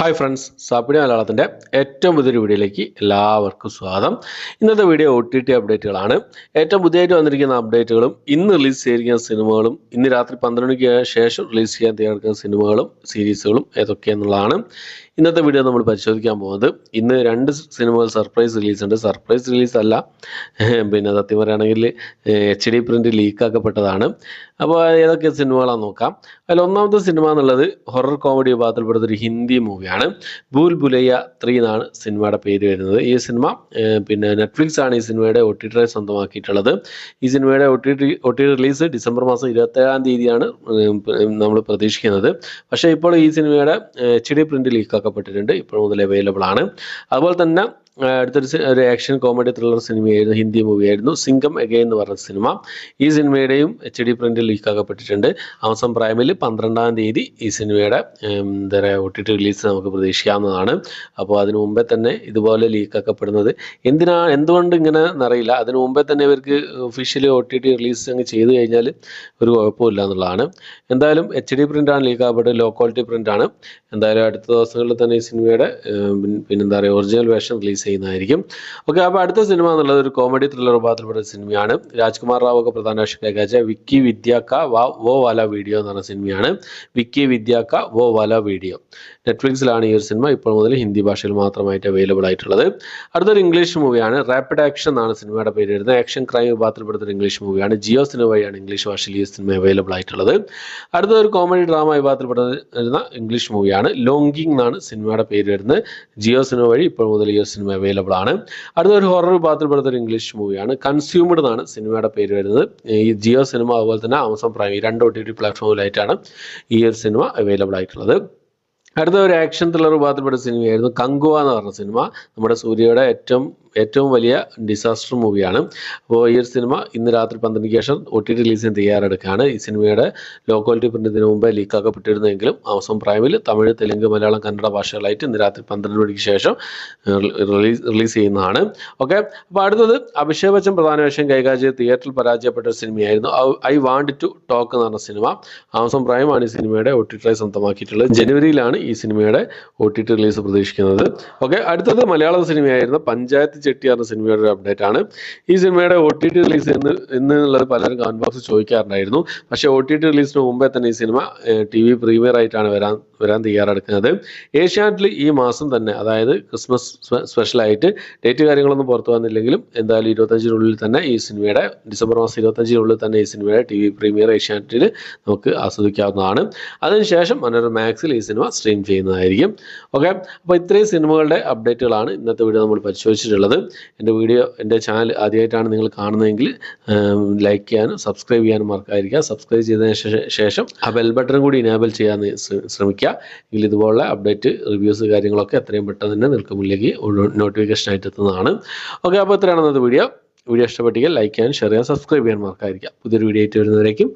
Hi friends, സാപ്പിടി മലയാളത്തിൻ്റെ ഏറ്റവും പുതിയൊരു വീഡിയോയിലേക്ക് എല്ലാവർക്കും സ്വാഗതം. ഇന്നത്തെ വീഡിയോ OTT അപ്ഡേറ്റുകളാണ്. ഏറ്റവും പുതിയതായിട്ട് വന്നിരിക്കുന്ന അപ്ഡേറ്റുകളും ഇന്ന് റിലീസ് ചെയ്തിരിക്കുന്ന സിനിമകളും ഇന്ന് രാത്രി 12 മണിക്ക് ശേഷം റിലീസ് ചെയ്യാൻ തയ്യാറെടുക്കുന്ന സിനിമകളും സീരീസുകളും ഏതൊക്കെയെന്നുള്ളതാണ് ഇന്നത്തെ വീഡിയോ നമ്മൾ പരിശോധിക്കാൻ പോകുന്നത്. ഇന്ന് 2 സിനിമകൾ സർപ്രൈസ് റിലീസുണ്ട്. സർപ്രൈസ് റിലീസ് അല്ല, പിന്നെ സത്യം പറയുകയാണെങ്കിൽ HD പ്രിൻ്റ് ലീക്കാക്കപ്പെട്ടതാണ്. അപ്പോൾ ഏതൊക്കെ സിനിമകളാണെന്ന് നോക്കാം. അതിൽ ഒന്നാമത്തെ സിനിമ എന്നുള്ളത് ഹൊറർ കോമഡി വിഭാഗത്തിൽപ്പെടുന്ന ഒരു ഹിന്ദി മൂവിയാണ്. ഭൂൽ ഭുലയ്യ 3 എന്നാണ് സിനിമയുടെ പേര് വരുന്നത്. ഈ സിനിമ പിന്നെ നെറ്റ്ഫ്ലിക്സ് ആണ് ഈ സിനിമയുടെ OTT സ്വന്തമാക്കിയിട്ടുള്ളത്. ഈ സിനിമയുടെ OTT റിലീസ് ഡിസംബർ മാസം 27-ാം തീയതിയാണ് നമ്മൾ പ്രതീക്ഷിക്കുന്നത്. പക്ഷേ ഇപ്പോൾ ഈ സിനിമയുടെ HD പ്രിൻ്റ് ലീക്കാക്കപ്പെട്ടിട്ടുണ്ട്. ഇപ്പോൾ മുതൽ അവൈലബിൾ ആണ്. അതുപോലെ തന്നെ അടുത്തൊരു ആക്ഷൻ കോമഡി ത്രില്ലർ സിനിമയായിരുന്നു, ഹിന്ദി മൂവിയായിരുന്നു സിംഗം എഗെയിൻ എന്ന് പറഞ്ഞ സിനിമ. ഈ സിനിമയുടെയും HD പ്രിൻ്റ് ലീക്കാക്കപ്പെട്ടിട്ടുണ്ട്. ആമസോൺ പ്രൈമിൽ 12-ാം തീയതി ഈ സിനിമയുടെ എന്താ പറയുക OTT റിലീസ് നമുക്ക് പ്രതീക്ഷിക്കാവുന്നതാണ്. അപ്പോൾ അതിനു മുമ്പേ തന്നെ ഇതുപോലെ ലീക്കാക്കപ്പെടുന്നത് എന്തുകൊണ്ട് ഇങ്ങനെ എന്നറിയില്ല. അതിനു മുമ്പേ തന്നെ ഇവർക്ക് ഒഫീഷ്യലി OTT റിലീസ് അങ്ങ് ചെയ്തു കഴിഞ്ഞാൽ ഒരു കുഴപ്പമില്ല എന്നുള്ളതാണ്. എന്തായാലും HD പ്രിൻ്റാണ് ലീക്കാക്കപ്പെട്ടത്, ലോ ക്വാളിറ്റി പ്രിൻ്റാണ്. എന്തായാലും അടുത്ത ദിവസങ്ങളിൽ തന്നെ ഈ സിനിമയുടെ പിന്നെന്താ പറയുക ഒറിജിനൽ വേർഷൻ റിലീസ് ചെയ്യുന്നതായിരിക്കും. ഓക്കെ, അപ്പോൾ അടുത്ത സിനിമ എന്നുള്ളത് ഒരു കോമഡി ത്രില്ലർ വിഭാഗത്തിൽപ്പെട്ട സിനിമയാണ്. രാജ്കുമാർ റാവു ഒക്കെ പ്രധാന വേഷം കൈകാച്ച വിക്കി വിദ്യ കാ വോ വാല വീഡിയോ എന്ന് പറഞ്ഞ സിനിമയാണ്. വിക്കി വിദ്യ കാ വോ വാല വീഡിയോ നെറ്റ്ഫ്ലിക്സിലാണ് ഈ ഒരു സിനിമ ഇപ്പോൾ മുതൽ ഹിന്ദി ഭാഷയിൽ മാത്രമായിട്ട് അവൈലബിൾ ആയിട്ടുള്ളത്. അടുത്തൊരു ഇംഗ്ലീഷ് മൂവിയാണ്. റാപ്പിഡ് ആക്ഷൻ എന്നാണ് സിനിമയുടെ പേര് വരുന്നത്. ആക്ഷൻ ക്രൈം വിഭാഗത്തിൽപ്പെടുന്ന ഒരു ഇംഗ്ലീഷ് മൂവിയാണ്. ജിയോ സിനിമ വഴിയാണ് ഇംഗ്ലീഷ് ഭാഷയിൽ ഈ സിനിമ അവൈലബിൾ ആയിട്ടുള്ളത്. അടുത്തൊരു കോമഡി ഡ്രാമ വിഭാഗത്തിൽപ്പെടുന്ന ഇംഗ്ലീഷ് മൂവിയാണ്. ലോങ്കിങ് എന്നാണ് സിനിമയുടെ പേര് വരുന്നത്. ജിയോ സിനിമ വഴി ഇപ്പോൾ മുതൽ ഈ സിനിമ അവൈലബിൾ ആണ്. അടുത്തൊരു ഹൊറർ വിഭാഗത്തിൽപ്പെടുന്ന ഒരു ഇംഗ്ലീഷ് മൂവിയാണ്. കൺസ്യൂമഡ് എന്നാണ് സിനിമയുടെ പേര് വരുന്നത്. ഈ ജിയോ സിനിമ അതുപോലെ തന്നെ ആമസോൺ പ്രൈം ഈ 2 OTT പ്ലാറ്റ്ഫോമിലായിട്ടാണ് ഈ ഒരു സിനിമ അവൈലബിൾ ആയിട്ടുള്ളത്. അടുത്ത ഒരു ആക്ഷൻ ത്രില്ലർ വിഭാഗത്തിൽപ്പെട്ട സിനിമയായിരുന്നു കങ്കുവ എന്ന് പറഞ്ഞ സിനിമ. നമ്മുടെ സൂര്യയുടെ ഏറ്റവും വലിയ ഡിസാസ്റ്റർ മൂവിയാണ്. അപ്പോൾ ഈ ഒരു സിനിമ ഇന്ന് രാത്രി 12 ശേഷം OTT റിലീസിന് തയ്യാറെടുക്കുകയാണ്. ഈ സിനിമയുടെ ലോ ക്വാളിറ്റി പ്രിന്റിന് മുമ്പേ ലീക്കാക്കപ്പെട്ടിരുന്നെങ്കിലും ആമസോൺ പ്രൈമിൽ തമിഴ്, തെലുങ്ക്, മലയാളം, കന്നഡ ഭാഷകളായിട്ട് ഇന്ന് രാത്രി 12 മണിക്ക് ശേഷം റിലീസ് ചെയ്യുന്നതാണ്. ഓക്കെ, അപ്പോൾ അടുത്തത് അഭിഷേക് ബച്ചൻ പ്രധാന വേഷം കൈകാര്യം ചെയ്ത് തിയേറ്ററിൽ പരാജയപ്പെട്ട ഒരു സിനിമയായിരുന്നു ഐ വാണ്ട് ടു ടോക്ക് എന്ന് പറഞ്ഞ സിനിമ. ആമസോൺ പ്രൈം ആണ് ഈ സിനിമയുടെ OTT സ്വന്തമാക്കിയിട്ടുള്ളത്. ജനുവരിയിലാണ് ഈ സിനിമയുടെ OTT റിലീസ് പ്രതീക്ഷിക്കുന്നത്. ഓക്കെ, അടുത്തത് മലയാളം സിനിമയായിരുന്നു പഞ്ചായത്ത് ചെട്ടി എന്ന സിനിമയുടെ ഒരു അപ്ഡേറ്റ് ആണ്. ഈ സിനിമയുടെ OTT റിലീസ് എന്നുള്ളത് പലരും കമന്റ് ബോക്സിൽ ചോദിക്കാറുണ്ടായിരുന്നു. പക്ഷേ OTT റിലീസിന് മുമ്പേ തന്നെ ഈ സിനിമ TV പ്രീമിയർ ആയിട്ടാണ് വരാൻ തയ്യാറെടുക്കുന്നത്. ഏഷ്യാനെറ്റിൽ ഈ മാസം തന്നെ, അതായത് ക്രിസ്മസ് സ്പെഷ്യലായിട്ട് ഡേറ്റ് കാര്യങ്ങളൊന്നും പുറത്തു വന്നില്ലെങ്കിലും എന്തായാലും 25-നുള്ളിൽ തന്നെ ഈ സിനിമയുടെ ഡിസംബർ മാസം 25-നുള്ളിൽ തന്നെ ഈ സിനിമയുടെ TV പ്രീമിയർ ഏഷ്യാനെറ്റിൽ നമുക്ക് ആസ്വദിക്കാവുന്നതാണ്. അതിനുശേഷം മനോരമ മാക്സിൽ ഈ സിനിമ സ്ട്രീം ചെയ്യുന്നതായിരിക്കും. ഓക്കെ, അപ്പോൾ ഇത്രയും സിനിമകളുടെ അപ്ഡേറ്റുകളാണ് ഇന്നത്തെ വീഡിയോ നമ്മൾ പരിശോധിച്ചിട്ടുള്ളത്. എൻ്റെ ചാനൽ ആദ്യമായിട്ടാണ് നിങ്ങൾ കാണുന്നതെങ്കിൽ ലൈക്ക് ചെയ്യാനും സബ്സ്ക്രൈബ് ചെയ്യാനും മറക്കാതിരിക്കുക. സബ്സ്ക്രൈബ് ചെയ്തതിന് ശേഷം ആ ബെൽ ബട്ടൺ കൂടി ഇനേബിൾ ചെയ്യാൻ ശ്രമിക്കുക. എങ്കിൽ ഇതുപോലുള്ള അപ്ഡേറ്റ് റിവ്യൂസ് കാര്യങ്ങളൊക്കെ എത്രയും പെട്ടെന്ന് തന്നെ നിങ്ങൾക്ക് മുന്നിലേക്ക് നോട്ടിഫിക്കേഷൻ ആയിട്ട് എത്തുന്നതാണ്. ഓക്കെ, അപ്പോൾ ഇത്രയാണ് ഇന്നത്തെ വീഡിയോ ഇഷ്ടപ്പെട്ടെങ്കിൽ ലൈക്ക് ചെയ്യാൻ, ഷെയർ ചെയ്യാൻ, സബ്സ്ക്രൈബ് ചെയ്യാൻ മറക്കാതിരിക്കുക. പുതിയൊരു വീഡിയോ ആയിട്ട് വരുന്നവരേക്കും